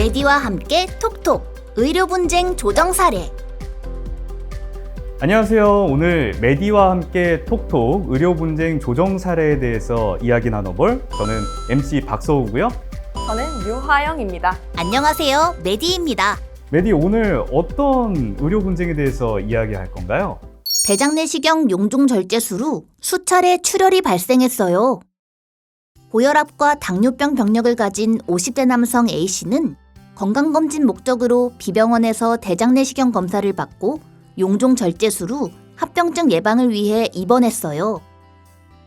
메디와 함께 톡톡 의료 분쟁 조정 사례. 안녕하세요. 오늘 메디와 함께 톡톡 의료 분쟁 조정 사례에 대해서 이야기 나눠볼 저는 MC 박서우고요. 저는 류하영입니다. 안녕하세요. 메디입니다. 메디 오늘 어떤 의료 분쟁에 대해서 이야기할 건가요? 대장내시경 용종 절제수로 수차례 출혈이 발생했어요. 고혈압과 당뇨병 병력을 가진 50대 남성 A씨는 건강검진 목적으로 비병원에서 대장내시경 검사를 받고 용종 절제수로 합병증 예방을 위해 입원했어요.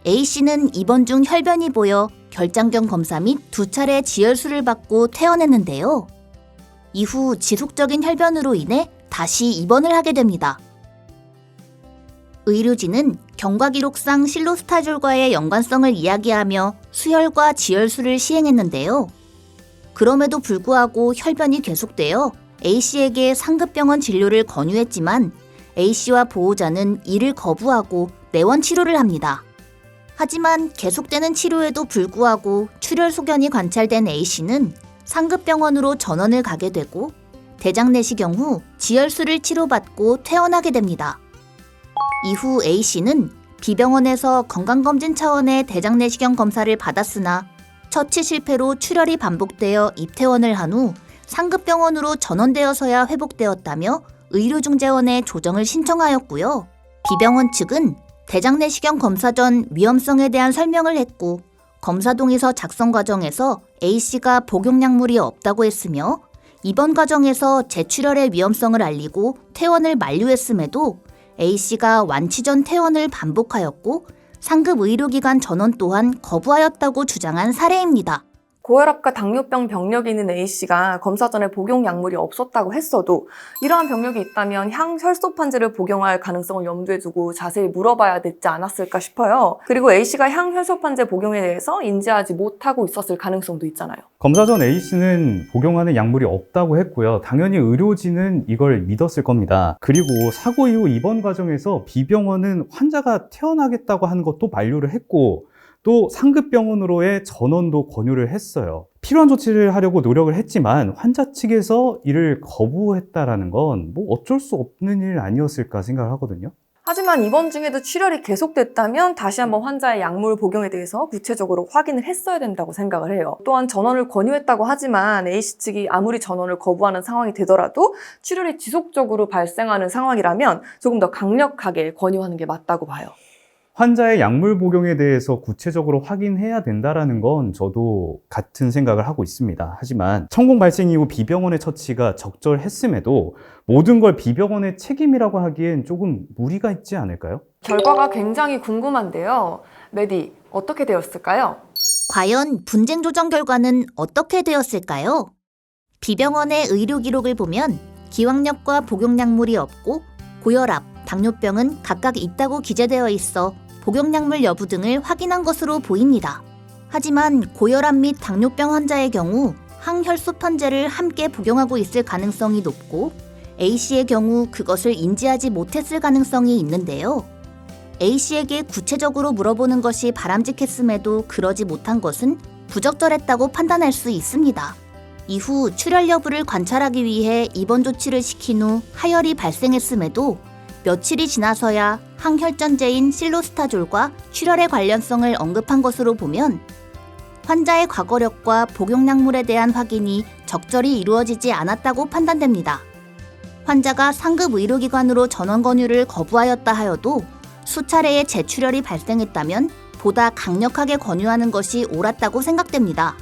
A씨는 입원 중 혈변이 보여 결장경 검사 및 2차례 지혈수를 받고 퇴원했는데요. 이후 지속적인 혈변으로 인해 다시 입원을 하게 됩니다. 의료진은 경과기록상 실로스타졸과의 연관성을 이야기하며 수혈과 지혈수를 시행했는데요. 그럼에도 불구하고 혈변이 계속되어 A씨에게 상급병원 진료를 권유했지만 A씨와 보호자는 이를 거부하고 내원 치료를 합니다. 하지만 계속되는 치료에도 불구하고 출혈 소견이 관찰된 A씨는 상급병원으로 전원을 가게 되고 대장내시경 후 지혈수를 치료받고 퇴원하게 됩니다. 이후 A씨는 비병원에서 건강검진 차원의 대장내시경 검사를 받았으나 처치 실패로 출혈이 반복되어 입퇴원을 한 후 상급병원으로 전원되어서야 회복되었다며 의료중재원에 조정을 신청하였고요. 비병원 측은 대장내시경 검사 전 위험성에 대한 설명을 했고 검사 동의서 작성 과정에서 A씨가 복용약물이 없다고 했으며 입원 과정에서 재출혈의 위험성을 알리고 퇴원을 만료했음에도 A씨가 완치 전 퇴원을 반복하였고 상급 의료기관 전원 또한 거부하였다고 주장한 사례입니다. 고혈압과 당뇨병 병력이 있는 A씨가 검사 전에 복용약물이 없었다고 했어도 이러한 병력이 있다면 향혈소판제를 복용할 가능성을 염두에 두고 자세히 물어봐야 됐지 않았을까 싶어요. 그리고 A씨가 향혈소판제 복용에 대해서 인지하지 못하고 있었을 가능성도 있잖아요. 검사 전 A씨는 복용하는 약물이 없다고 했고요. 당연히 의료진은 이걸 믿었을 겁니다. 그리고 사고 이후 입원 과정에서 비병원은 환자가 퇴원하겠다고 하는 것도 만료를 했고 또 상급병원으로의 전원도 권유를 했어요. 필요한 조치를 하려고 노력을 했지만 환자 측에서 이를 거부했다라는 건 뭐 어쩔 수 없는 일 아니었을까 생각을 하거든요. 하지만 입원 중에도 출혈이 계속됐다면 다시 한번 환자의 약물 복용에 대해서 구체적으로 확인을 했어야 된다고 생각을 해요. 또한 전원을 권유했다고 하지만 A씨 측이 아무리 전원을 거부하는 상황이 되더라도 출혈이 지속적으로 발생하는 상황이라면 조금 더 강력하게 권유하는 게 맞다고 봐요. 환자의 약물 복용에 대해서 구체적으로 확인해야 된다는 건 저도 같은 생각을 하고 있습니다. 하지만 천공 발생 이후 비병원의 처치가 적절했음에도 모든 걸 비병원의 책임이라고 하기엔 조금 무리가 있지 않을까요? 결과가 굉장히 궁금한데요. 메디, 어떻게 되었을까요? 과연 분쟁 조정 결과는 어떻게 되었을까요? 비병원의 의료 기록을 보면 기왕약과 복용약물이 없고 고혈압, 당뇨병은 각각 있다고 기재되어 있어 복용약물 여부 등을 확인한 것으로 보입니다. 하지만 고혈압 및 당뇨병 환자의 경우 항혈소판제를 함께 복용하고 있을 가능성이 높고 A씨의 경우 그것을 인지하지 못했을 가능성이 있는데요. A씨에게 구체적으로 물어보는 것이 바람직했음에도 그러지 못한 것은 부적절했다고 판단할 수 있습니다. 이후 출혈 여부를 관찰하기 위해 입원 조치를 시킨 후 하혈이 발생했음에도 며칠이 지나서야 항혈전제인 실로스타졸과 출혈의 관련성을 언급한 것으로 보면 환자의 과거력과 복용약물에 대한 확인이 적절히 이루어지지 않았다고 판단됩니다. 환자가 상급 의료기관으로 전원 권유를 거부하였다 하여도 수차례의 재출혈이 발생했다면 보다 강력하게 권유하는 것이 옳았다고 생각됩니다.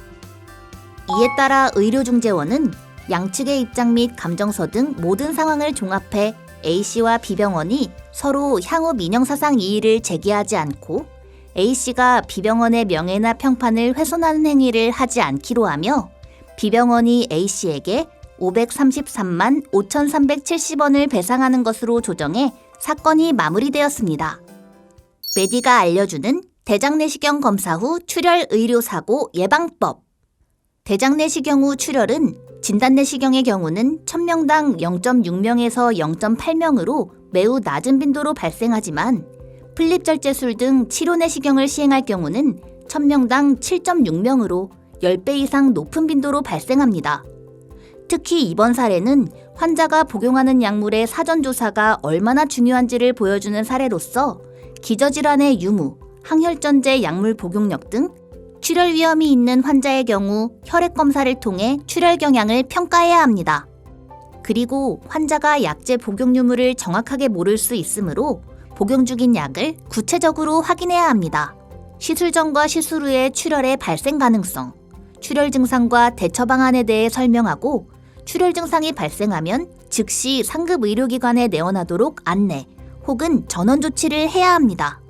이에 따라 의료중재원은 양측의 입장 및 감정서 등 모든 상황을 종합해 A씨와 비병원이 서로 향후 민형사상 이의를 제기하지 않고 A씨가 비병원의 명예나 평판을 훼손하는 행위를 하지 않기로 하며 비병원이 A씨에게 533만 5,370원을 배상하는 것으로 조정해 사건이 마무리되었습니다. 메디가 알려주는 대장내시경 검사 후 출혈 의료사고 예방법. 대장내시경 후 출혈은 진단내시경의 경우는 1000명당 0.6명에서 0.8명으로 매우 낮은 빈도로 발생하지만 플립절제술 등 치료내시경을 시행할 경우는 1000명당 7.6명으로 10배 이상 높은 빈도로 발생합니다. 특히 이번 사례는 환자가 복용하는 약물의 사전 조사가 얼마나 중요한지를 보여주는 사례로서 기저질환의 유무, 항혈전제 약물 복용력 등 출혈 위험이 있는 환자의 경우 혈액 검사를 통해 출혈 경향을 평가해야 합니다. 그리고 환자가 약제 복용 유무를 정확하게 모를 수 있으므로 복용 중인 약을 구체적으로 확인해야 합니다. 시술 전과 시술 후의 출혈의 발생 가능성, 출혈 증상과 대처 방안에 대해 설명하고 출혈 증상이 발생하면 즉시 상급 의료기관에 내원하도록 안내 혹은 전원 조치를 해야 합니다.